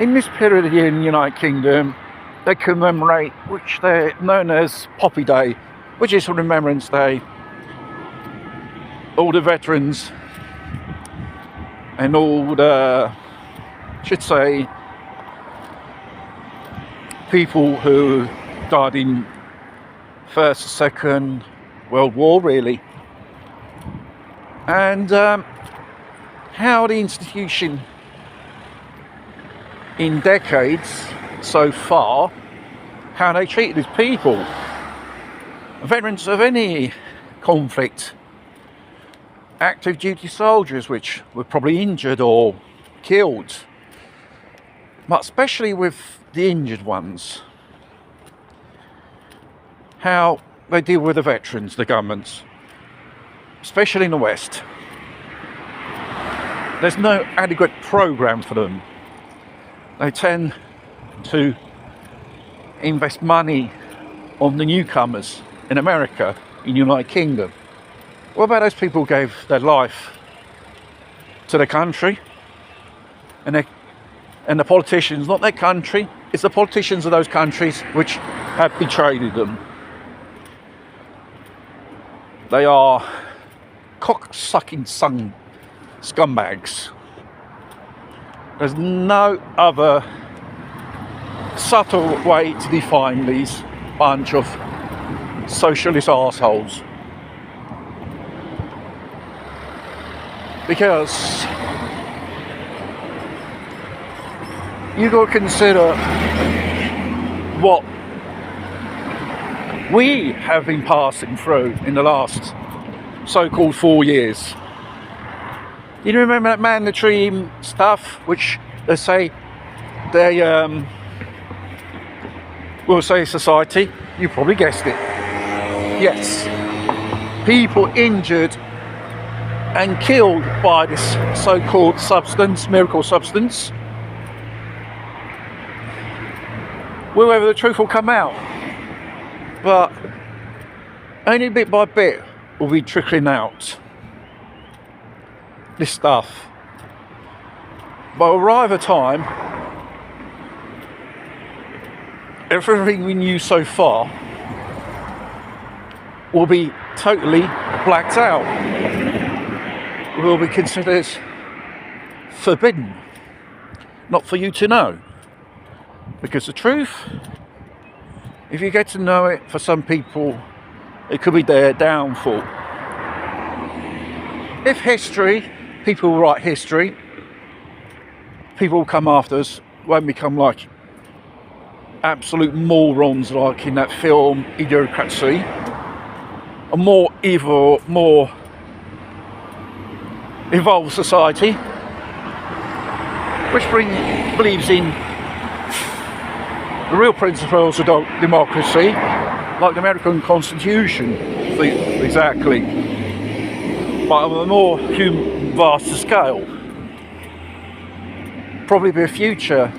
In this period of the year in the United Kingdom, they commemorate, which they're known as Poppy Day, which is a Remembrance Day. All the veterans and all the, should say, people who died in First, Second World War, really. And how the institution in decades so far, how they treated these people, veterans of any conflict, active duty soldiers which were probably injured or killed, but especially with the injured ones, how they deal with the veterans, the governments, especially in the West. There's no adequate program for them. They tend to invest money on the newcomers in America, in the United Kingdom. What about those people who gave their life to their country? And the politicians, not their country, it's the politicians of those countries which have betrayed them. They are cock-sucking scumbags. There's no other subtle way to define these bunch of socialist arseholes. Because you've got to consider what we have been passing through in the last so-called 4 years. You remember that mandatory stuff, which they say they will say society? You probably guessed it. Yes, people injured and killed by this so-called substance, miracle substance. Wherever the truth will come out, but only bit by bit will be trickling out. This stuff. But arrive a time, everything we knew so far will be totally blacked out. Will be considered forbidden, not for you to know. Because the truth, if you get to know it, for some people, it could be their downfall. If history, people write history, people who come after us won't become like absolute morons like in that film Idiocracy, a more evil, more evolved society, which believes in the real principles of democracy, like the American Constitution, exactly, but on a more vaster scale. Probably be a future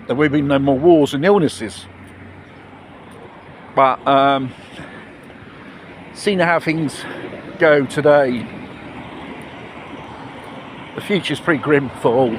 there will be no more wars and illnesses. But seeing how things go today, the future's pretty grim for all.